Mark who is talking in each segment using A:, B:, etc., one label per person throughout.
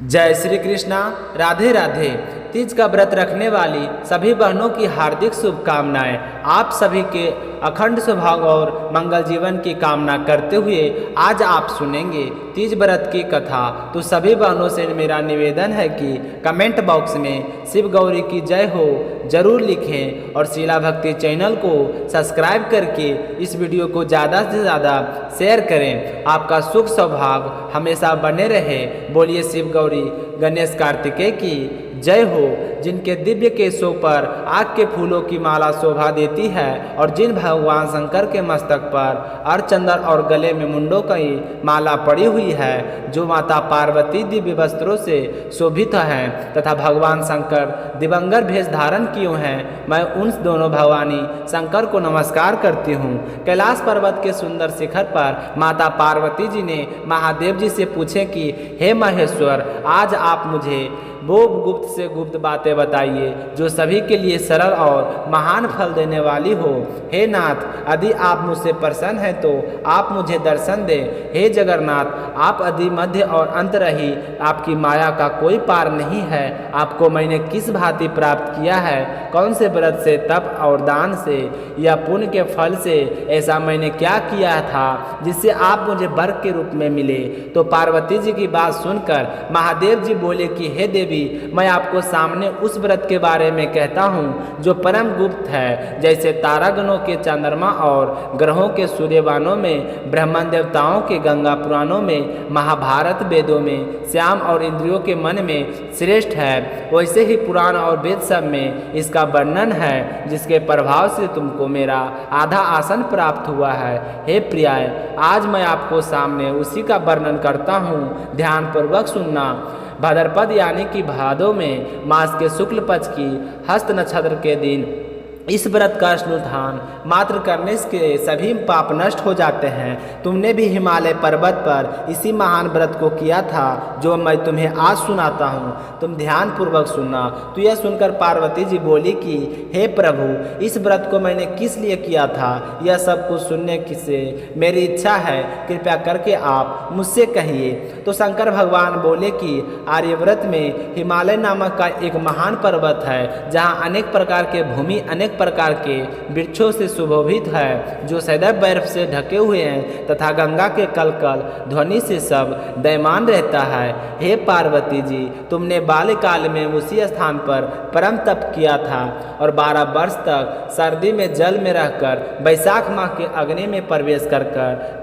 A: जय श्री कृष्णा। राधे राधे। तीज का व्रत रखने वाली सभी बहनों की हार्दिक शुभकामनाएं। आप सभी के अखंड सौभाग्य और मंगल जीवन की कामना करते हुए आज आप सुनेंगे तीज व्रत की कथा। तो सभी बहनों से मेरा निवेदन है कि कमेंट बॉक्स में शिव गौरी की जय हो जरूर लिखें और शीला भक्ति चैनल को सब्सक्राइब करके इस वीडियो को ज़्यादा से ज़्यादा शेयर करें। आपका सुख सौभाग्य हमेशा बने रहे। बोलिए शिव गौरी गणेश कार्तिकेय की जय हो। जिनके दिव्य केशों पर आग के फूलों की माला शोभा देती है और जिन भगवान शंकर के मस्तक पर अर्धचंदन और गले में मुंडों की माला पड़ी हुई है, जो माता पार्वती दिव्य वस्त्रों से शोभित हैं तथा भगवान शंकर दिवंगर भेष धारण किए हैं, मैं उन दोनों भगवानी शंकर को नमस्कार करती हूँ। कैलाश पर्वत के सुंदर शिखर पर माता पार्वती जी ने महादेव जी से पूछे कि हे महेश्वर, आज आप मुझे वो गुप्त से गुप्त बातें बताइए जो सभी के लिए सरल और महान फल देने वाली हो। हे नाथ, यदि आप मुझसे प्रसन्न हैं तो आप मुझे दर्शन दें। हे जगन्नाथ, आप आदि मध्य और अंत रही, आपकी माया का कोई पार नहीं है। आपको मैंने किस भांति प्राप्त किया है, कौन से व्रत से, तप और दान से या पुण्य के फल से, ऐसा मैंने क्या किया था जिससे आप मुझे वर के रूप में मिले। तो पार्वती जी की बात सुनकर महादेव जी बोले कि हे देवी, मैं आपको सामने उस व्रत के बारे में कहता हूँ जो परम गुप्त है। जैसे तारागणों के चंद्रमा और ग्रहों के सूर्यवानों में, ब्रह्मन देवताओं के गंगा पुराणों में, महाभारत वेदों में श्याम और इंद्रियों के मन में श्रेष्ठ है, वैसे ही पुराण और वेद सब में इसका वर्णन है, जिसके प्रभाव से तुमको मेरा आधा आसन प्राप्त हुआ है। हे प्रियाय, आज मैं आपको सामने उसी का वर्णन करता हूँ, ध्यानपूर्वक सुनना। भाद्रपद यानी कि भादों में मास के शुक्ल पक्ष की हस्त नक्षत्र के दिन इस व्रत का अनुष्ठान मात्र करने से सभी पाप नष्ट हो जाते हैं। तुमने भी हिमालय पर्वत पर इसी महान व्रत को किया था जो मैं तुम्हें आज सुनाता हूँ। तुम ध्यान पूर्वक सुनना। तो यह सुनकर पार्वती जी बोली कि हे प्रभु, इस व्रत को मैंने किस लिए किया था, यह सब कुछ सुनने से मेरी इच्छा है, कृपया करके आप मुझसे कहिए। तो शंकर भगवान बोले कि आर्यव्रत में हिमालय नामक का एक महान पर्वत है, जहाँ अनेक प्रकार के भूमि अनेक प्रकार के वृक्षों से सुशोभित है, जो सदैव बर्फ से ढके हुए हैं तथा गंगा के कलकल ध्वनि से सब दयमान रहता है। हे पार्वती जी, तुमने बाल्यकाल में उसी स्थान पर परम तप किया था और 12 वर्ष तक सर्दी में जल में रहकर बैसाख माह के अग्नि में प्रवेश कर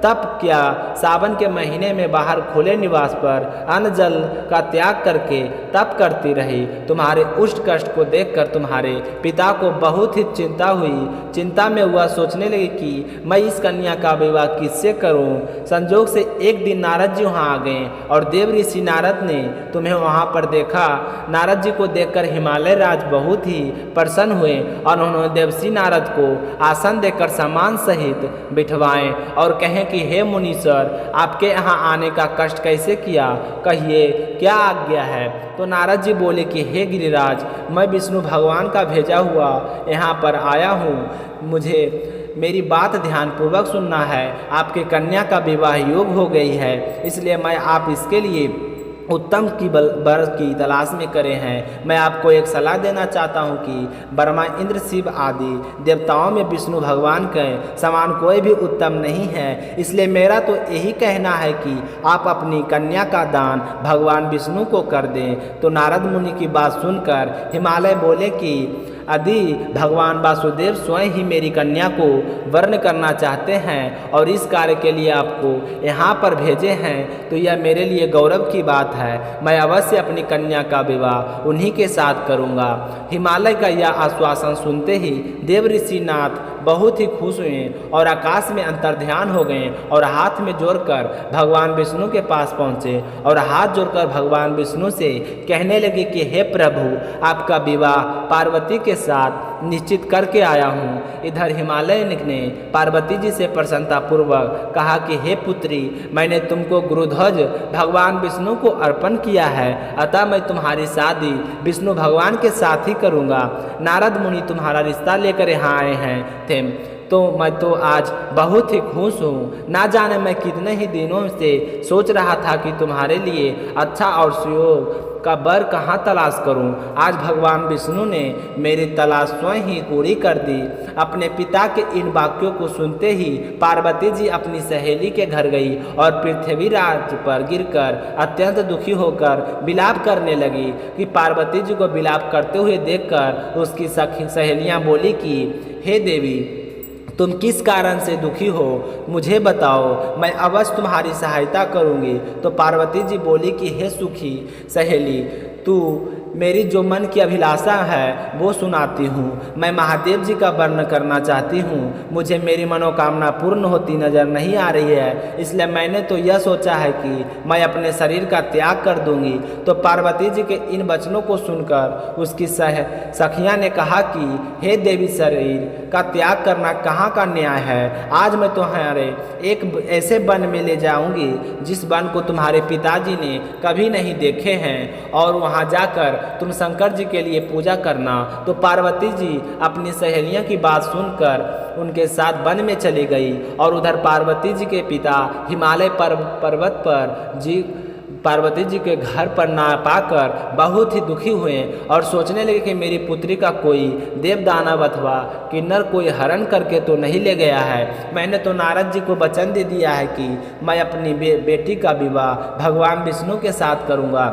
A: तप किया। सावन के महीने में बाहर खुले निवास पर अन्न जल का त्याग करके तप करती रही। तुम्हारे उष्ट कष्ट को देखकर तुम्हारे पिता को बहुत ही चिंता हुई। चिंता में वह सोचने लगे कि मैं इस कन्या का विवाह किससे करूं। संजोग से एक दिन नारद जी वहां आ गए और देव ऋषि नारद ने तुम्हें वहां पर देखा। नारद जी को देखकर हिमालय राज बहुत ही प्रसन्न हुए और उन्होंने देवर्षि नारद को आसन देकर सम्मान सहित बिठवाएं और कहें कि हे मुनीश्वर, आपके यहाँ आने का कष्ट कैसे किया, कहिए क्या आज्ञा है। तो नारद जी बोले कि हे गिरिराज, मैं विष्णु भगवान का भेजा हुआ यहाँ पर आया हूँ। मुझे मेरी बात ध्यानपूर्वक सुनना है। आपके कन्या का विवाह योग हो गई है, इसलिए मैं आप इसके लिए उत्तम की वर की तलाश में करे हैं। मैं आपको एक सलाह देना चाहता हूं कि ब्रह्मा, इंद्र, शिव आदि देवताओं में विष्णु भगवान के समान कोई भी उत्तम नहीं है, इसलिए मेरा तो यही कहना है कि आप अपनी कन्या का दान भगवान विष्णु को कर दें। तो नारद मुनि की बात सुनकर हिमालय बोले कि यदि भगवान वासुदेव स्वयं ही मेरी कन्या को वर्ण करना चाहते हैं और इस कार्य के लिए आपको यहाँ पर भेजे हैं, तो यह मेरे लिए गौरव की बात है। मैं अवश्य अपनी कन्या का विवाह उन्हीं के साथ करूँगा। हिमालय का यह आश्वासन सुनते ही देव ऋषि नाथ बहुत ही खुश हुए और आकाश में अंतर्ध्यान हो गए और हाथ में जोड़कर भगवान विष्णु के पास पहुँचे और हाथ जोड़कर भगवान विष्णु से कहने लगे कि हे प्रभु, आपका विवाह पार्वती के साथ निश्चित करके आया हूँ। इधर हिमालय ने पार्वती जी से प्रसन्नता पूर्वक कहा कि हे पुत्री, मैंने तुमको गुरुध्वज भगवान विष्णु को अर्पण किया है, अतः मैं तुम्हारी शादी विष्णु भगवान के साथ ही करूँगा। नारद मुनि तुम्हारा रिश्ता लेकर यहाँ आए हैं थे। तो मैं तो आज बहुत ही खुश हूँ। ना जाने मैं कितने ही दिनों से सोच रहा था कि तुम्हारे लिए अच्छा और सुयोग का वर कहाँ तलाश करूं। आज भगवान विष्णु ने मेरी तलाश स्वयं ही पूरी कर दी। अपने पिता के इन वाक्यों को सुनते ही पार्वती जी अपनी सहेली के घर गई और पृथ्वीराज पर गिरकर अत्यंत दुखी होकर विलाप करने लगी। कि पार्वती जी को विलाप करते हुए देखकर उसकी सहेलियां बोली कि हे देवी, तुम किस कारण से दुखी हो, मुझे बताओ, मैं अवश्य तुम्हारी सहायता करूंगी। तो पार्वती जी बोली कि हे सुखी सहेली, तू मेरी जो मन की अभिलाषा है वो सुनाती हूँ। मैं महादेव जी का वर्णन करना चाहती हूँ। मुझे मेरी मनोकामना पूर्ण होती नजर नहीं आ रही है, इसलिए मैंने तो यह सोचा है कि मैं अपने शरीर का त्याग कर दूंगी। तो पार्वती जी के इन वचनों को सुनकर उसकी सखियाँ ने कहा कि हे देवी, शरीर का त्याग करना कहाँ का न्याय है। आज मैं तुम्हारे एक ऐसे वन में ले जाऊंगी जिस वन को तुम्हारे पिताजी ने कभी नहीं देखे हैं, और वहाँ जाकर तुम शंकर जी के लिए पूजा करना। तो पार्वती जी अपनी सहेलियों की बात सुनकर उनके साथ वन में चली गई। और उधर पार्वती जी के पिता हिमालय पर्वत पर पार्वती जी के घर पर ना पाकर बहुत ही दुखी हुए और सोचने लगे कि मेरी पुत्री का कोई देव दानव अथवा किन्नर कोई हरण करके तो नहीं ले गया है। मैंने तो नारद जी को वचन दे दिया है कि मैं अपनी बेटी का विवाह भगवान विष्णु के साथ करूँगा।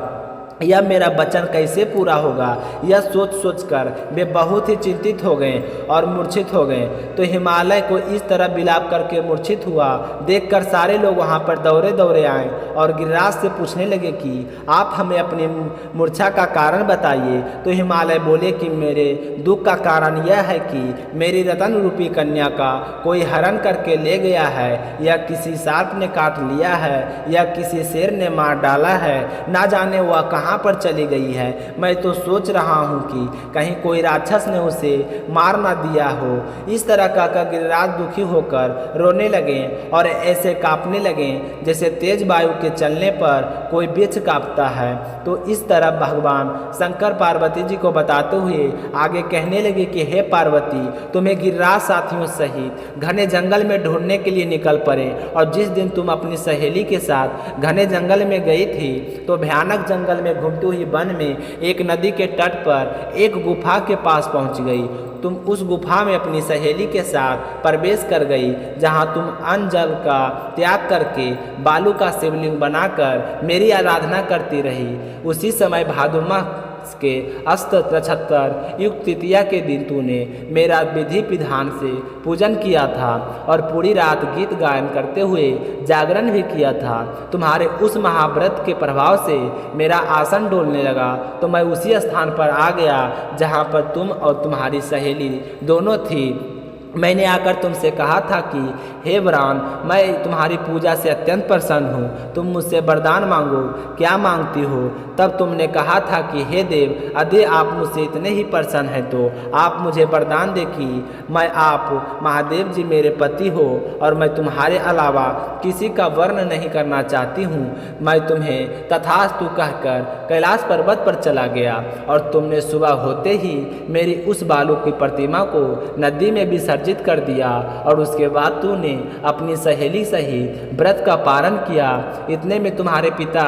A: यह मेरा वचन कैसे पूरा होगा, यह सोच सोचकर वे बहुत ही चिंतित हो गए और मूर्छित हो गए। तो हिमालय को इस तरह विलाप करके मूर्छित हुआ देखकर सारे लोग वहां पर दौड़े दौड़े आए और गिरिराज से पूछने लगे कि आप हमें अपनी मूर्छा का कारण बताइए। तो हिमालय बोले कि मेरे दुख का कारण यह है कि मेरी रतन रूपी कन्या का कोई हरण करके ले गया है, या किसी सांप ने काट लिया है, या किसी शेर ने मार डाला है। ना जाने वह कहाँ पर चली गई है। मैं तो सोच रहा हूँ कि कहीं कोई राक्षस ने उसे मार ना दिया हो। इस तरह कहकर गिरिराज दुखी होकर रोने लगे और ऐसे कांपने लगे जैसे तेज वायु के चलने पर कोई वृक्ष कांपता है। तो इस तरह भगवान शंकर पार्वती जी को बताते हुए आगे कहने लगे कि हे पार्वती, तुम्हें गिरिराज साथियों सहित घने जंगल में ढूंढने के लिए निकल पड़े। और जिस दिन तुम अपनी सहेली के साथ घने जंगल में गई थी तो भयानक जंगल में घूमती हुई वन में एक नदी के तट पर एक गुफा के पास पहुंच गई। तुम उस गुफा में अपनी सहेली के साथ प्रवेश कर गई, जहां तुम अन्न जल का त्याग करके बालू का शिवलिंग बनाकर मेरी आराधना करती रही। उसी समय भाद्र माह के अस्त नक्षत्र युक्त तृतीया के दिन तूने मेरा विधि विधान से पूजन किया था और पूरी रात गीत गायन करते हुए जागरण भी किया था। तुम्हारे उस महाव्रत के प्रभाव से मेरा आसन डोलने लगा, तो मैं उसी स्थान पर आ गया जहाँ पर तुम और तुम्हारी सहेली दोनों थी। मैंने आकर तुमसे कहा था कि हे वरान, मैं तुम्हारी पूजा से अत्यंत प्रसन्न हूँ, तुम मुझसे वरदान मांगो, क्या मांगती हो। तब तुमने कहा था कि हे देव, यदि आप मुझसे इतने ही प्रसन्न हैं तो आप मुझे वरदान दे कि मैं आप महादेव जी मेरे पति हो और मैं तुम्हारे अलावा किसी का वर्ण नहीं करना चाहती हूँ। मैं तुम्हें तथास्तु कहकर कैलाश पर्वत पर चला गया और तुमने सुबह होते ही मेरी उस बालू की प्रतिमा को नदी में विसर्जित कर दिया और उसके बाद तूने अपनी सहेली सहित व्रत का पारण किया। इतने में तुम्हारे पिता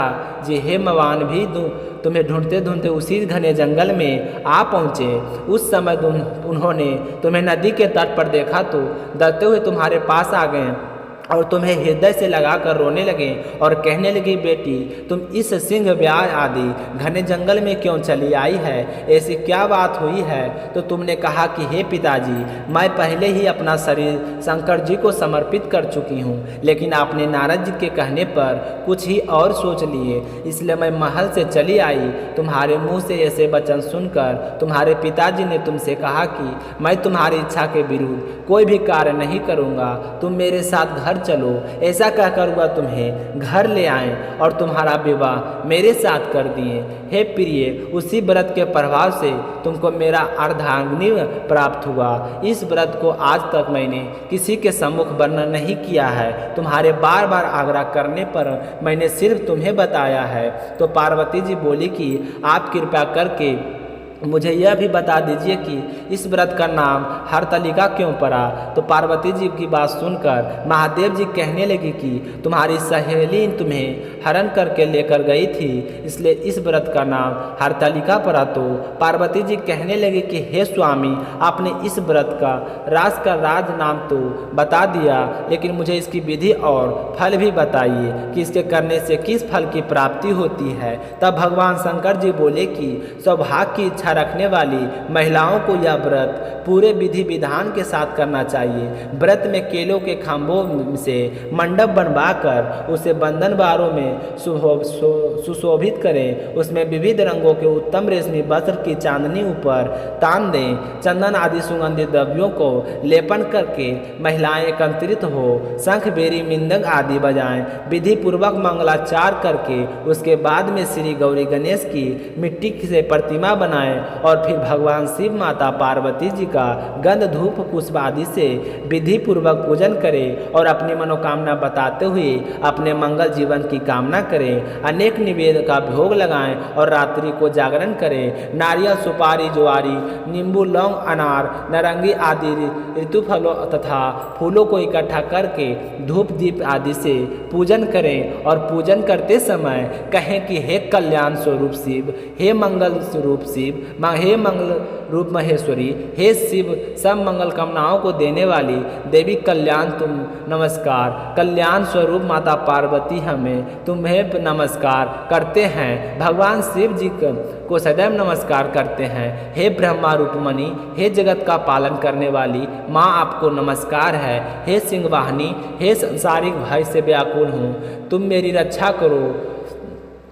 A: जी हेमवान भी तुम्हें ढूंढते ढूंढते उसी घने जंगल में आ पहुँचे। उस समय उन्होंने तुम्हें नदी के तट पर देखा तो डरते हुए तुम्हारे पास आ गए और तुम्हें हृदय से लगाकर रोने लगे और कहने लगी, बेटी तुम इस सिंह ब्याह आदि घने जंगल में क्यों चली आई है, ऐसी क्या बात हुई है। तो तुमने कहा कि हे पिताजी, मैं पहले ही अपना शरीर शंकर जी को समर्पित कर चुकी हूँ, लेकिन आपने नारद जी के कहने पर कुछ ही और सोच लिए, इसलिए मैं महल से चली आई। तुम्हारे मुँह से ऐसे वचन सुनकर तुम्हारे पिताजी ने तुमसे कहा कि मैं तुम्हारी इच्छा के विरुद्ध कोई भी कार्य नहीं करूँगा, तुम मेरे साथ घर चलो। ऐसा कहकर वह तुम्हें घर ले आए और तुम्हारा विवाह मेरे साथ कर दिए। हे प्रिय, उसी व्रत के प्रभाव से तुमको मेरा अर्धांगिनी प्राप्त हुआ। इस व्रत को आज तक मैंने किसी के सम्मुख वर्णन नहीं किया है, तुम्हारे बार बार आग्रह करने पर मैंने सिर्फ तुम्हें बताया है। तो पार्वती जी बोली कि आप कृपा करके मुझे यह भी बता दीजिए कि इस व्रत का नाम हरतालिका क्यों पड़ा। तो पार्वती जी की बात सुनकर महादेव जी कहने लगी कि तुम्हारी सहेली तुम्हें हरण करके लेकर गई थी, इसलिए इस व्रत का नाम हरतालिका पड़ा। तो पार्वती जी कहने लगी कि हे स्वामी, आपने इस व्रत का राज नाम तो बता दिया, लेकिन मुझे इसकी विधि और फल भी बताइए कि इसके करने से किस फल की प्राप्ति होती है। तब भगवान शंकर जी बोले कि सौभाग्य की इच्छा रखने वाली महिलाओं को यह व्रत पूरे विधि विधान के साथ करना चाहिए। व्रत में केलों के खंभों से मंडप बनवाकर उसे बंधन बारों में सुशोभित करें। उसमें विविध रंगों के उत्तम रेशमी वस्त्र की चांदनी ऊपर तान दें। चंदन आदि सुगंधित द्रव्यों को लेपन करके महिलाएं एकत्रित हो शंख बेरी मिंदंग आदि बजाएं। विधि पूर्वक मंगलाचार करके उसके बाद में श्री गौरी गणेश की मिट्टी से प्रतिमा बनाएं और फिर भगवान शिव माता पार्वती जी का गंध धूप पुष्प आदि से विधि पूर्वक पूजन करें और अपनी मनोकामना बताते हुए अपने मंगल जीवन की कामना करें। अनेक निवेद का भोग लगाएं और रात्रि को जागरण करें। नारियल, सुपारी, ज्वारी, नींबू, लौंग, अनार, नारंगी आदि ऋतु फलों तथा फूलों को इकट्ठा करके धूप दीप आदि से पूजन करें और पूजन करते समय कहें कि हे कल्याण स्वरूप शिव, हे मंगल स्वरूप शिव, हे मंगल रूप महेश्वरी, हे शिव, सब मंगल कामनाओं को देने वाली देवी कल्याण तुम नमस्कार। कल्याण स्वरूप माता पार्वती हमें तुम्हें नमस्कार करते हैं। भगवान शिव जी को सदैव नमस्कार करते हैं। हे ब्रह्मा रूपमणि, हे जगत का पालन करने वाली माँ, आपको नमस्कार है। हे सिंहवाहिनी, हे संसारिक भय से व्याकुल हूँ, तुम मेरी रक्षा करो।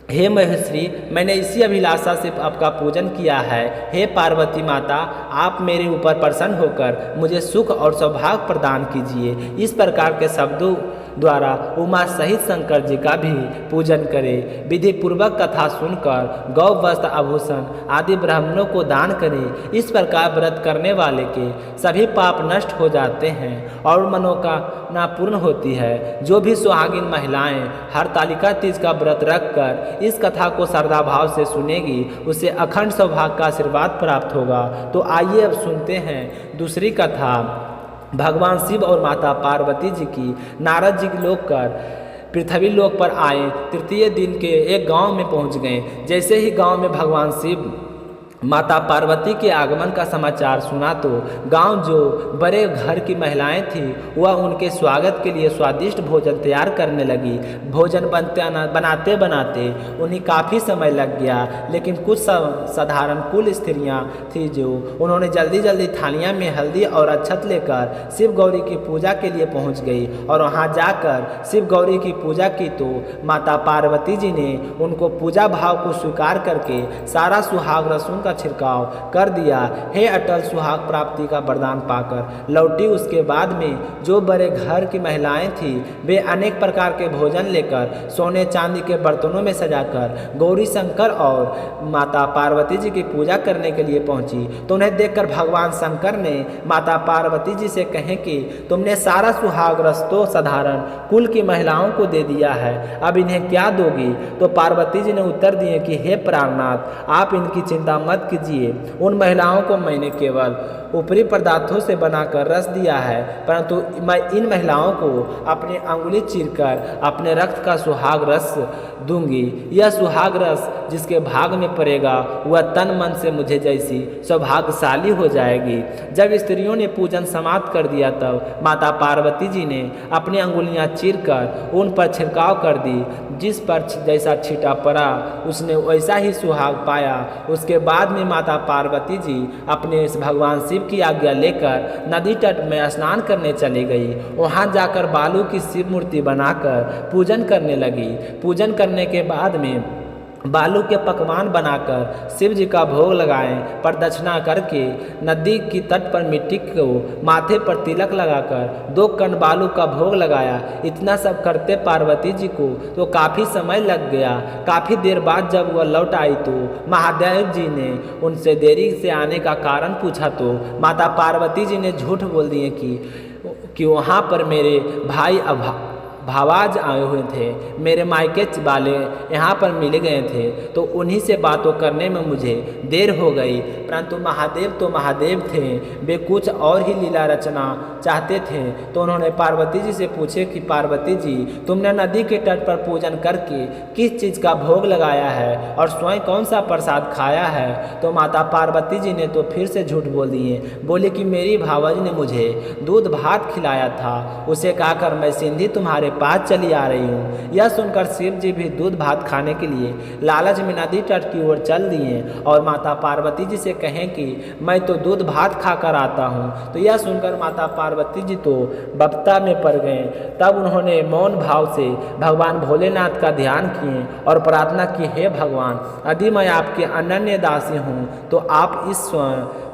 A: हे महेश्वरी, मैंने इसी अभिलाषा से आपका पूजन किया है। हे पार्वती माता, आप मेरे ऊपर प्रसन्न होकर मुझे सुख और सौभाग्य प्रदान कीजिए। इस प्रकार के शब्दों द्वारा उमा सहित शंकर जी का भी पूजन करें। विधि पूर्वक कथा सुनकर गौ वस्त्र आभूषण आदि ब्राह्मणों को दान करें। इस प्रकार व्रत करने वाले के सभी पाप नष्ट हो जाते हैं और मनोकामना पूर्ण होती है। जो भी सुहागिन महिलाएं हरतालिका तीज का व्रत रखकर इस कथा को श्रद्धा भाव से सुनेगी, उसे अखंड सौभाग्य का आशीर्वाद प्राप्त होगा। तो आइए अब सुनते हैं दूसरी कथा। भगवान शिव और माता पार्वती जी की नारद जी लोक कर पृथ्वी लोक पर आए। तृतीय दिन के एक गांव में पहुंच गए। जैसे ही गांव में भगवान शिव माता पार्वती के आगमन का समाचार सुना तो गांव जो बड़े घर की महिलाएं थीं वह उनके स्वागत के लिए स्वादिष्ट भोजन तैयार करने लगी। भोजन बनाते बनाते उन्हें काफ़ी समय लग गया, लेकिन कुछ साधारण कुल स्त्रियां थीं जो उन्होंने जल्दी जल्दी थालियां में हल्दी और अक्षत लेकर शिव गौरी की पूजा के लिए पहुंच गई और वहां जाकर शिव गौरी की पूजा की तो माता पार्वती जी ने उनको पूजा भाव को स्वीकार करके सारा सुहाग रसून का छिड़काव कर दिया। हे अटल सुहाग प्राप्ति का वरदान पाकर लौटी। उसके बाद में जो बड़े घर की महिलाएं थीं वे अनेक प्रकार के भोजन लेकर सोने चांदी के बर्तनों में सजाकर गौरी शंकर और माता पार्वती जी की पूजा करने के लिए पहुंची। तो उन्हें देखकर भगवान शंकर ने माता पार्वती जी से कहे कि तुमने सारा सुहाग रस तो साधारण कुल की महिलाओं को दे दिया है, अब इन्हें क्या दोगी। तो पार्वती जी ने उत्तर दिए कि हे प्राणनाथ, आप इनकी चिंता मत कीजिए। उन महिलाओं को मैंने केवल ऊपरी पदार्थों से बनाकर रस दिया है, परंतु मैं इन महिलाओं को अपनी अंगुली चीरकर अपने रक्त का सुहाग रस दूंगी। यह सुहाग रस जिसके भाग में पड़ेगा वह तन मन से मुझे जैसी सौभाग्यशाली हो जाएगी। जब स्त्रियों ने पूजन समाप्त कर दिया तब माता पार्वती जी ने अपनी अंगुलियां चीरकर उन पर छिड़काव कर दी। जिस पर जैसा छींटा पड़ा उसने वैसा ही सुहाग पाया। उसके बाद में माता पार्वती जी अपने इस भगवान शिव की आज्ञा लेकर नदी तट में स्नान करने चली गई। वहां जाकर बालू की शिव मूर्ति बनाकर पूजन करने लगी। पूजन करने के बाद में बालू के पकवान बनाकर शिव जी का भोग लगाएं। प्रदक्षिणा करके नदी की तट पर मिट्टी को माथे पर तिलक लगाकर 2 कण बालू का भोग लगाया। इतना सब करते पार्वती जी को तो काफ़ी समय लग गया। काफ़ी देर बाद जब वह लौट आई तो महादेव जी ने उनसे देरी से आने का कारण पूछा तो माता पार्वती जी ने झूठ बोल दिए कि वहाँ पर मेरे भावाज आए हुए थे। मेरे मायके वाले यहाँ पर मिल गए थे तो उन्हीं से बातों करने में मुझे देर हो गई। परंतु महादेव तो महादेव थे, वे कुछ और ही लीला रचना चाहते थे। तो उन्होंने पार्वती जी से पूछे कि पार्वती जी, तुमने नदी के तट पर पूजन करके किस चीज़ का भोग लगाया है और स्वयं कौन सा प्रसाद खाया है? तो माता पार्वती जी ने तो फिर से झूठ बोल दिए, बोले कि मेरी भावज ने मुझे दूध भात खिलाया था, उसे खाकर मैं सिंधी तुम्हारे पास चली आ रही हूँ। यह सुनकर शिव जी भी दूध भात खाने के लिए लालच में नदी तट की ओर चल दिए और माता पार्वती जी से कहें कि मैं तो दूध भात खाकर आता हूँ। तो यह सुनकर माता पार्वती जी तो बपता में पड़ गए। तब उन्होंने मौन भाव से भगवान भोलेनाथ का ध्यान किए और प्रार्थना की, हे भगवान, यदि मैं आपके अनन्य दासी हूँ तो आप इस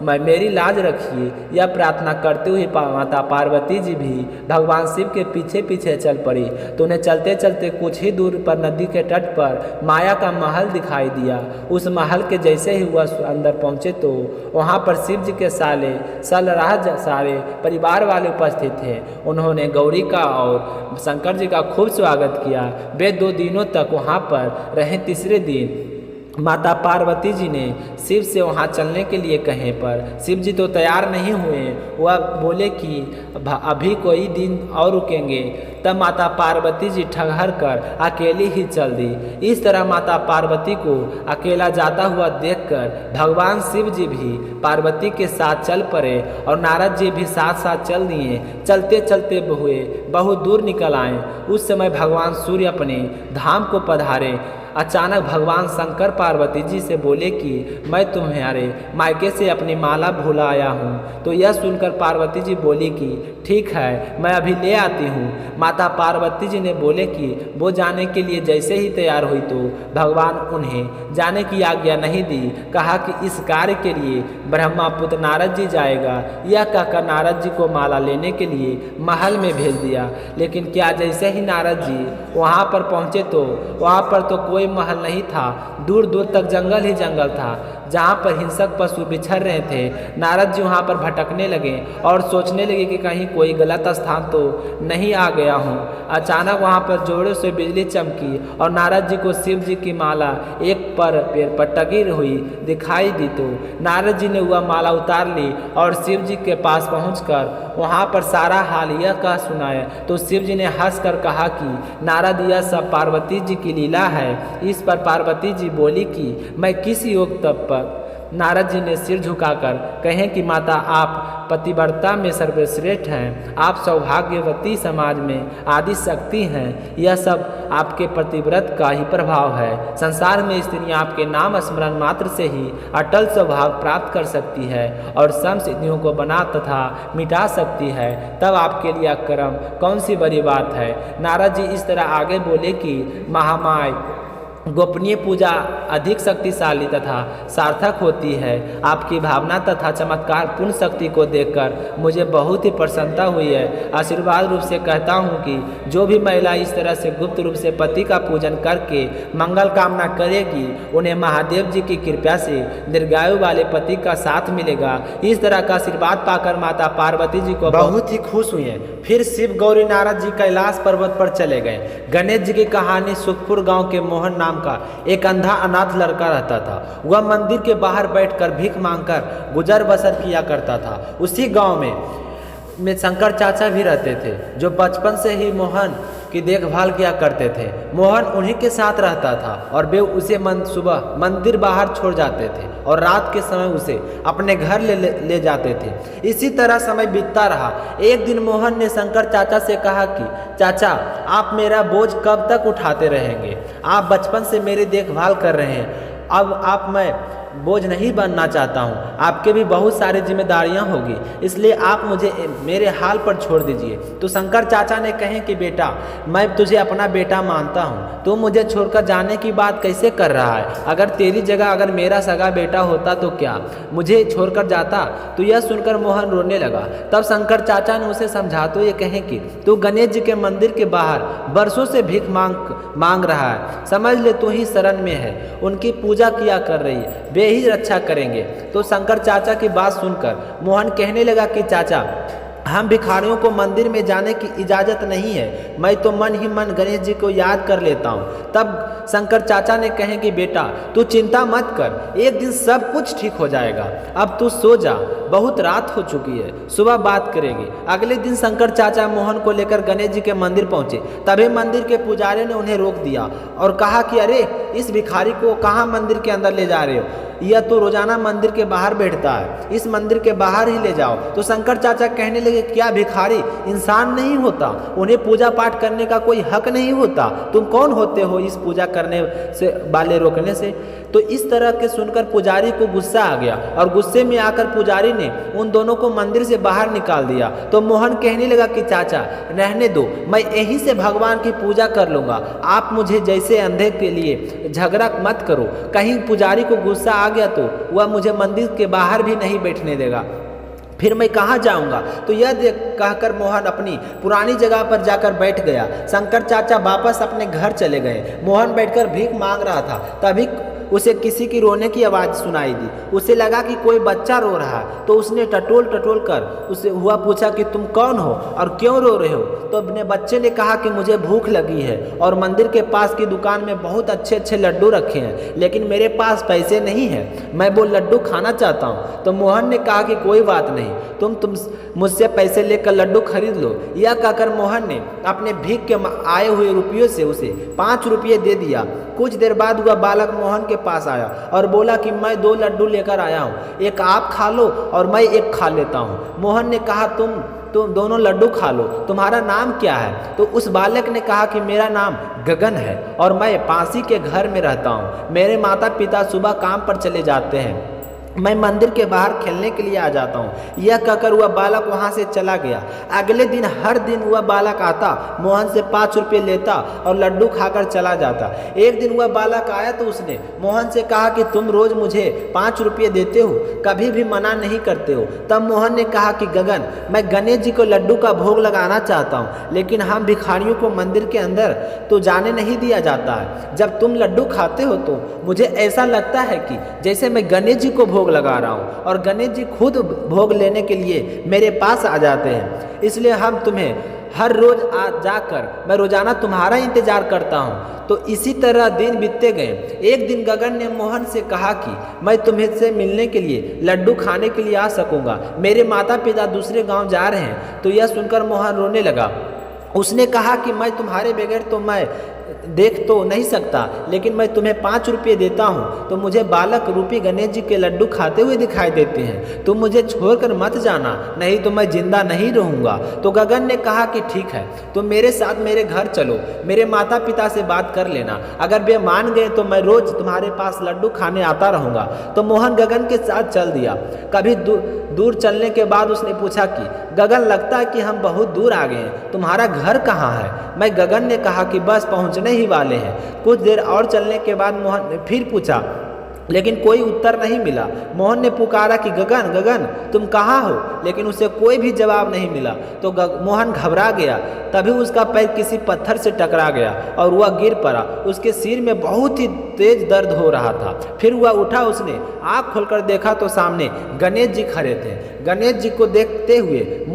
A: मैं मेरी लाज रखिए। यह प्रार्थना करते हुए माता पार्वती जी भी भगवान शिव के पीछे पीछे चल पड़ी। तो उन्हें चलते चलते कुछ ही दूर पर नदी के तट पर माया का महल दिखाई दिया। उस महल के जैसे ही वह अंदर पहुँचे तो वहाँ पर शिव जी के सारे परिवार वाले उपस्थित थे। उन्होंने गौरी का और शंकर जी का खूब स्वागत किया। वे 2 दिनों तक वहाँ पर रहे। तीसरे दिन माता पार्वती जी ने शिव से वहाँ चलने के लिए कहे पर शिव जी तो तैयार नहीं हुए। वह बोले कि अभी कोई दिन और रुकेंगे। तब माता पार्वती जी ठहर कर अकेली ही चल दी। इस तरह माता पार्वती को अकेला जाता हुआ देखकर भगवान शिव जी भी पार्वती के साथ चल पड़े और नारद जी भी साथ साथ चल दिए। चलते चलते बहुत दूर निकल आए। उस समय भगवान सूर्य अपने धाम को पधारे। अचानक भगवान शंकर पार्वती जी से बोले कि मैं तुम्हारे मायके से अपनी माला भूला आया हूँ। तो यह सुनकर पार्वती जी बोली कि ठीक है, मैं अभी ले आती हूँ। माता पार्वती जी ने बोले कि वो जाने के लिए जैसे ही तैयार हुई तो भगवान उन्हें जाने की आज्ञा नहीं दी। कहा कि इस कार्य के लिए ब्रह्मापुत्र नारद जी जाएगा। यह कहकर नारद जी को माला लेने के लिए महल में भेज दिया। लेकिन क्या जैसे ही नारद जी वहाँ पर पहुँचे तो वहाँ पर तो कोई महल नहीं था। दूर दूर तक जंगल ही जंगल था जहाँ पर हिंसक पशु बिछड़ रहे थे। नारद जी वहाँ पर भटकने लगे और सोचने लगे कि कहीं कोई गलत स्थान तो नहीं आ गया हूँ। अचानक वहाँ पर जोरों से बिजली चमकी और नारद जी को शिव जी की माला एक पेड़ पर टंगी हुई दिखाई दी। तो नारद जी ने वह माला उतार ली और शिव जी के पास पहुँचकर वहाँ पर सारा हाल यह कह सुनाया। तो शिव जी ने हंस कर कहा कि नारद, यह सब पार्वती जी की लीला है। इस पर पार्वती जी बोली कि मैं किस योग तप पर? नारद जी ने सिर झुकाकर कहें कि माता, आप पतिव्रता में सर्वश्रेष्ठ हैं। आप सौभाग्यवती समाज में आदि शक्ति हैं। यह सब आपके पतिव्रत का ही प्रभाव है। संसार में स्त्रियां आपके नाम स्मरण मात्र से ही अटल स्वभाव प्राप्त कर सकती है और समसिद्धियों को बना तथा मिटा सकती है। तब आपके लिए कर्म कौन सी बड़ी बात है? नारद जी इस तरह आगे बोले कि महामाय गोपनीय पूजा अधिक शक्तिशाली तथा सार्थक होती है। आपकी भावना तथा चमत्कार पूर्ण शक्ति को देखकर मुझे बहुत ही प्रसन्नता हुई है। आशीर्वाद रूप से कहता हूँ कि जो भी महिला इस तरह से गुप्त रूप से पति का पूजन करके मंगल कामना करेगी, उन्हें महादेव जी की कृपा से दीर्घायु वाले पति का साथ मिलेगा। इस तरह का आशीर्वाद पाकर माता पार्वती जी को बहुत ही खुश हुए। फिर शिव गौरी नारद जी कैलाश पर्वत पर चले गए। गणेश जी की कहानी सुखपुर गाँव के मोहन नाम का एक अंधा अनाथ लड़का रहता था। वह मंदिर के बाहर बैठकर भीख मांगकर गुजर बसर किया करता था। उसी गांव में शंकर चाचा भी रहते थे, जो बचपन से ही मोहन की देखभाल किया करते थे। मोहन उन्हीं के साथ रहता था और वे उसे सुबह मंदिर बाहर छोड़ जाते थे और रात के समय उसे अपने घर ले जाते थे। इसी तरह समय बीतता रहा। एक दिन मोहन ने शंकर चाचा से कहा कि चाचा, आप मेरा बोझ कब तक उठाते रहेंगे? आप बचपन से मेरी देखभाल कर रहे हैं, अब मैं बोझ नहीं बनना चाहता हूँ। आपके भी बहुत सारी जिम्मेदारियाँ होगी, इसलिए आप मुझे मेरे हाल पर छोड़ दीजिए। तो शंकर चाचा ने कहे कि बेटा, मैं तुझे अपना बेटा मानता हूँ, तू मुझे छोड़कर जाने की बात कैसे कर रहा है? अगर तेरी जगह अगर मेरा सगा बेटा होता तो क्या मुझे छोड़कर जाता? तो यह सुनकर मोहन रोने लगा। तब शंकर चाचा ने उसे समझाते हुए कहे कि तू गणेश जी के मंदिर के बाहर बरसों से भीख मांग रहा है, समझ ले तू ही शरण में है, उनकी पूजा किया कर रही है, वे ही रक्षा करेंगे। तो शंकर चाचा की बात सुनकर मोहन कहने लगा कि चाचा, हम भिखारियों को मंदिर में जाने की इजाज़त नहीं है। मैं तो मन ही मन गणेश जी को याद कर लेता हूँ। तब शंकर चाचा ने कहे कि बेटा तू चिंता मत कर, एक दिन सब कुछ ठीक हो जाएगा। अब तू सो जा, बहुत रात हो चुकी है, सुबह बात करेगी। अगले दिन शंकर चाचा मोहन को लेकर गणेश जी के मंदिर पहुँचे। तभी मंदिर के पुजारी ने उन्हें रोक दिया और कहा कि अरे इस भिखारी को कहाँ मंदिर के अंदर ले जा रहे हो, यह तो रोजाना मंदिर के बाहर बैठता है, इस मंदिर के बाहर ही ले जाओ। तो शंकर चाचा कहने लगे क्या भिखारी इंसान नहीं होता, उन्हें पूजा पाठ करने का कोई हक नहीं होता, तुम कौन होते हो इस पूजा करने से वाले रोकने से। तो इस तरह के सुनकर पुजारी को गुस्सा आ गया और गुस्से में आकर पुजारी ने उन दोनों को मंदिर से बाहर निकाल दिया। तो मोहन कहने लगा कि चाचा रहने दो, मैं यहीं से भगवान की पूजा कर लूँगा, आप मुझे जैसे अंधे के लिए झगड़ा मत करो। कहीं पुजारी को गुस्सा आ गया तो वह मुझे मंदिर के बाहर भी नहीं बैठने देगा, फिर मैं कहाँ जाऊँगा। तो यह देख कहकर मोहन अपनी पुरानी जगह पर जाकर बैठ गया। शंकर चाचा वापस अपने घर चले गए। मोहन बैठकर भीख मांग रहा था, तभी उसे किसी की रोने की आवाज़ सुनाई दी। उसे लगा कि कोई बच्चा रो रहा है, तो उसने टटोल टटोल कर उसे हुआ पूछा कि तुम कौन हो और क्यों रो रहे हो। तो अपने बच्चे ने कहा कि मुझे भूख लगी है और मंदिर के पास की दुकान में बहुत अच्छे अच्छे लड्डू रखे हैं, लेकिन मेरे पास पैसे नहीं हैं, मैं वो लड्डू खाना चाहता हूँ। तो मोहन ने कहा कि कोई बात नहीं, तुम मुझसे पैसे लेकर लड्डू खरीद लो। यह कहकर मोहन ने अपने भीख के आए हुए रुपयों से उसे 5 रुपये दे दिया। कुछ देर बाद वह बालक मोहन के पास आया और बोला कि मैं 2 लड्डू लेकर आया हूँ, एक आप खा लो और मैं एक खा लेता हूँ। मोहन ने कहा तुम दोनों लड्डू खा लो, तुम्हारा नाम क्या है। तो उस बालक ने कहा कि मेरा नाम गगन है और मैं पासी के घर में रहता हूँ, मेरे माता पिता सुबह काम पर चले जाते हैं, मैं मंदिर के बाहर खेलने के लिए आ जाता हूँ। यह कहकर वह बालक वहाँ से चला गया। अगले दिन हर दिन वह बालक आता, मोहन से 5 रुपये लेता और लड्डू खाकर चला जाता। एक दिन वह बालक आया तो उसने मोहन से कहा कि तुम रोज मुझे 5 रुपये देते हो, कभी भी मना नहीं करते हो। तब मोहन ने कहा कि गगन मैं गणेश जी को लड्डू का भोग लगाना चाहता हूँ, लेकिन हम भिखारियों को मंदिर के अंदर तो जाने नहीं दिया जाता है। जब तुम लड्डू खाते हो तो मुझे ऐसा लगता है कि जैसे मैं गणेश जी को भोग लगा रहा हूँ और गणेश जी खुद भोग लेने के लिए मेरे पास आ जाते हैं, इसलिए हम तुम्हें हर रोज जाकर मैं रोजाना तुम्हारा इंतजार करता हूँ। तो इसी तरह दिन बीतते गए। एक दिन गगन ने मोहन से कहा कि मैं तुम्हें से मिलने के लिए लड्डू खाने के लिए आ सकूंगा, मेरे माता पिता दूसरे गांव जा रहे हैं। तो यह सुनकर मोहन रोने लगा। उसने कहा कि मैं तुम्हारे बगैर तो मैं देख तो नहीं सकता, लेकिन मैं तुम्हें 5 रुपये देता हूँ तो मुझे बालक रूपी गणेश जी के लड्डू खाते हुए दिखाई देते हैं, तुम मुझे छोड़कर मत जाना, नहीं तो मैं जिंदा नहीं रहूँगा। तो गगन ने कहा कि ठीक है, तुम मेरे साथ मेरे घर चलो, मेरे माता पिता से बात कर लेना, अगर वे मान गए तो मैं रोज तुम्हारे पास लड्डू खाने आता रहूँगा। तो मोहन गगन के साथ चल दिया। कभी दूर चलने के बाद उसने पूछा कि गगन लगता है कि हम बहुत दूर आ गए हैं, तुम्हारा घर कहाँ है। मैं गगन ने कहा कि बस पहुँचने ही वाले हैं। कुछ देर और चलने के बाद मोहन ने फिर पूछा, लेकिन कोई उत्तर नहीं मिला। मोहन ने पुकारा कि गगन गगन तुम कहाँ हो, लेकिन उसे कोई भी जवाब नहीं मिला। तो मोहन घबरा गया। तभी उसका पैर किसी पत्थर से टकरा गया और वह गिर पड़ा। उसके सिर में बहुत ही तेज दर्द हो रहा था। फिर वह उठा, उसने आँख खोलकर देखा तो सामने गणेश जी खड़े थे। गणेश जी को देखते हुए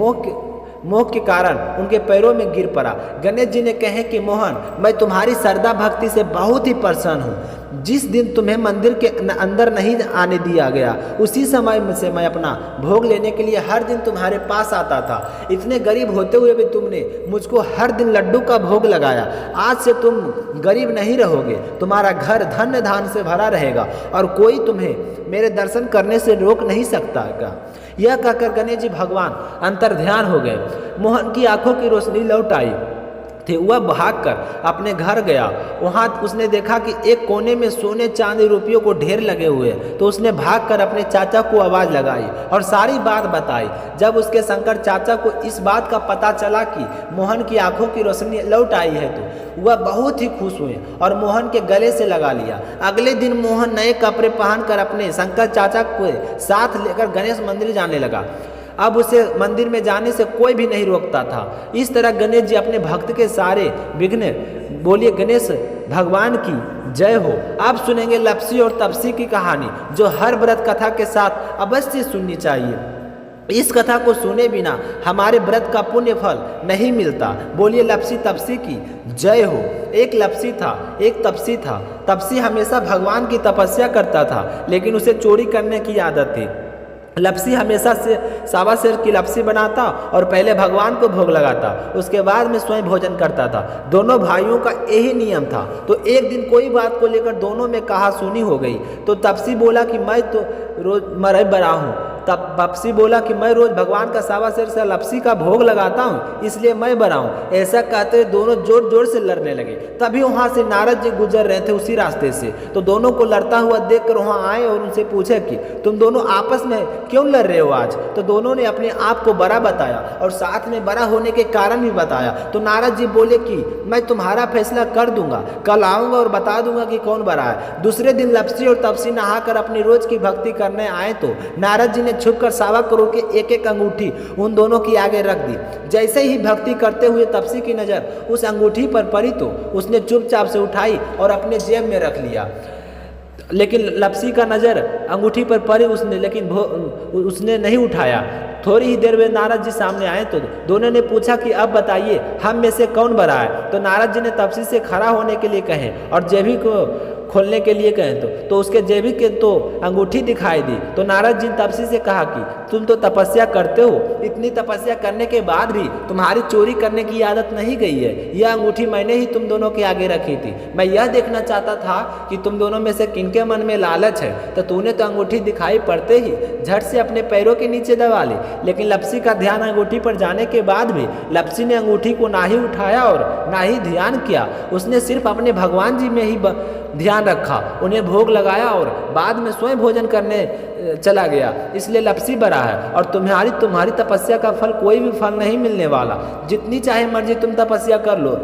A: मोह के कारण उनके पैरों में गिर पड़ा। गणेश जी ने कहे कि मोहन मैं तुम्हारी श्रद्धा भक्ति से बहुत ही प्रसन्न हूँ। जिस दिन तुम्हें मंदिर के अंदर नहीं आने दिया गया, उसी समय से मैं अपना भोग लेने के लिए हर दिन तुम्हारे पास आता था। इतने गरीब होते हुए भी तुमने मुझको हर दिन लड्डू का भोग लगाया। आज से तुम गरीब नहीं रहोगे, तुम्हारा घर धन्य धान से भरा रहेगा और कोई तुम्हें मेरे दर्शन करने से रोक नहीं सकता। यह कहकर गणेश जी भगवान अंतर्ध्यान हो गए। मोहन की आंखों की रोशनी लौट आई थे। वह भागकर अपने घर गया। वहाँ उसने देखा कि एक कोने में सोने चांदी रुपयों को ढेर लगे हुए। तो उसने भागकर अपने चाचा को आवाज़ लगाई और सारी बात बताई। जब उसके शंकर चाचा को इस बात का पता चला कि मोहन की आंखों की रोशनी लौट आई है तो वह बहुत ही खुश हुए और मोहन के गले से लगा लिया। अगले दिन मोहन नए कपड़े पहनकर अपने शंकर चाचा को साथ लेकर गणेश मंदिर जाने लगा। अब उसे मंदिर में जाने से कोई भी नहीं रोकता था। इस तरह गणेश जी अपने भक्त के सारे विघ्न बोलिए गणेश भगवान की जय हो। आप सुनेंगे लपसी और तपसी की कहानी, जो हर व्रत कथा के साथ अवश्य सुननी चाहिए। इस कथा को सुने बिना हमारे व्रत का पुण्य फल नहीं मिलता। बोलिए लपसी तपसी की जय हो। एक लपसी था, एक तपसी था। तपसी हमेशा भगवान की तपस्या करता था, लेकिन उसे चोरी करने की आदत थी। लपसी हमेशा से सावा शेर की लपसी बनाता और पहले भगवान को भोग लगाता, उसके बाद में स्वयं भोजन करता था। दोनों भाइयों का यही नियम था। तो एक दिन कोई बात को लेकर दोनों में कहा सुनी हो गई। तो तपसी बोला कि मैं तो रोज मरे बरा हूँ। तब तपसी बोला कि मैं रोज भगवान का सावा शेर से लपसी का भोग लगाता हूँ, इसलिए मैं बरा हूँ। ऐसा कहते हुए दोनों जोर जोर से लड़ने लगे। तभी वहाँ से नारद जी गुजर रहे थे उसी रास्ते से। तो दोनों को लड़ता हुआ देखकर वहाँ आए और उनसे पूछे कि तुम दोनों आपस में क्यों लड़ रहे हो आज। तो दोनों ने अपने आप को बड़ा बताया और साथ में बड़ा होने के कारण भी बताया। तो नारद जी बोले कि मैं तुम्हारा फैसला कर दूंगा, कल आऊँगा और बता दूंगा कि कौन बड़ा है। दूसरे दिन लपसी और तपसी नहाकर अपनी रोज की भक्ति करने आए तो नारद जी ने छुपकर 1.25 करोड़ की एक एक अंगूठी उन दोनों की आगे रख दी। जैसे ही भक्ति करते हुए तपसी की नज़र उस अंगूठी पर पड़ी तो उसने चुपचाप से उठाई और अपने जेब में रख लिया। लेकिन लपसी का नज़र अंगूठी पर पड़ी लेकिन उसने नहीं उठाया। थोड़ी ही देर में नारद जी सामने आए तो दोनों ने पूछा कि अब बताइए हम में से कौन बड़ा है। तो नारद जी ने तपसी से खड़ा होने के लिए कहे और जेबी को खोलने के लिए कहें तो उसके जेबी के तो अंगूठी दिखाई दी। तो नारद जी ने तपसी से कहा कि तुम तो तपस्या करते हो, इतनी तपस्या करने के बाद भी तुम्हारी चोरी करने की आदत नहीं गई है। यह अंगूठी मैंने ही तुम दोनों के आगे रखी थी। मैं यह देखना चाहता था कि तुम दोनों में से किनके मन में लालच है। तो तूने तो अंगूठी दिखाई पड़ते ही झट से अपने पैरों के नीचे दबा ली। लेकिन लपसी का ध्यान अंगूठी पर जाने के बाद भी लपसी ने अंगूठी को ना ही उठाया और ना ही ध्यान किया। उसने सिर्फ अपने भगवान जी में ही ध्यान रखा, उन्हें भोग लगाया और बाद में स्वयं भोजन करने चला गया। इसलिए लपसी बड़ा है और तुम्हारी तपस्या का फल कोई भी फल नहीं मिलने वाला। जितनी चाहे मर्जी तुम तपस्या कर लो,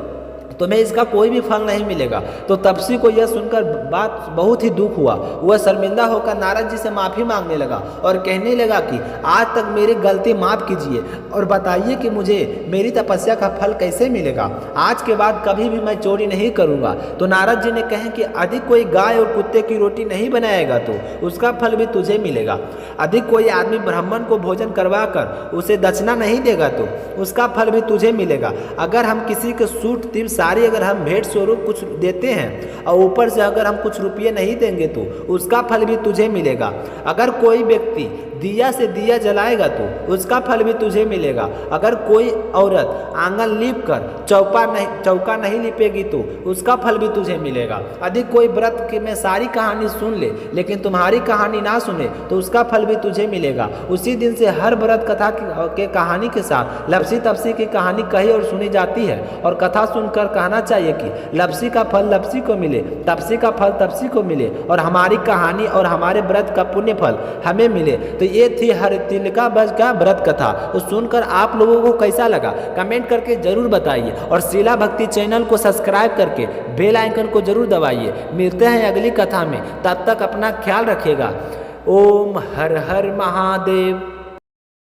A: तुम्हें इसका कोई भी फल नहीं मिलेगा। तो तपसी को यह सुनकर बात बहुत ही दुख हुआ। वह शर्मिंदा होकर नारद जी से माफ़ी मांगने लगा और कहने लगा कि आज तक मेरी गलती माफ़ कीजिए और बताइए कि मुझे मेरी तपस्या का फल कैसे मिलेगा। आज के बाद कभी भी मैं चोरी नहीं करूँगा। तो नारद जी ने कहे कि अधिक कोई गाय और कुत्ते की रोटी नहीं बनाएगा तो उसका फल भी तुझे मिलेगा। अधिक कोई आदमी ब्राह्मण को भोजन करवा कर उसे दक्षिणा नहीं देगा तो उसका फल भी तुझे मिलेगा। अगर हम किसी के सूट तिल सारी अगर हम भेंट स्वरूप कुछ देते हैं और ऊपर से अगर हम कुछ रुपये नहीं देंगे तो उसका फल भी तुझे मिलेगा। अगर कोई व्यक्ति दिया से दिया जलाएगा तो उसका फल भी तुझे मिलेगा। अगर कोई औरत आंगन लीप कर चौका नहीं लिपेगी तो उसका फल भी तुझे मिलेगा। अधिक कोई व्रत की में सारी कहानी सुन ले लेकिन तुम्हारी कहानी ना सुने तो उसका फल भी तुझे मिलेगा। उसी दिन से हर व्रत कथा के कहानी के साथ लपसी तपसी की कहानी कही और सुनी जाती है और कथा सुनकर कहना चाहिए कि लपसी का फल लपसी को मिले, तपसी का फल तपसी को मिले और हमारी कहानी और हमारे व्रत का पुण्य फल हमें मिले। तो ये थी हरितिलका बज का व्रत कथा। तो सुनकर आप लोगों को कैसा लगा कमेंट करके जरूर बताइए और शिला भक्ति चैनल को सब्सक्राइब करके बेल आइकन को जरूर दबाइए। मिलते हैं अगली कथा में, तब तक अपना ख्याल रखिएगा। ओम हर हर महादेव।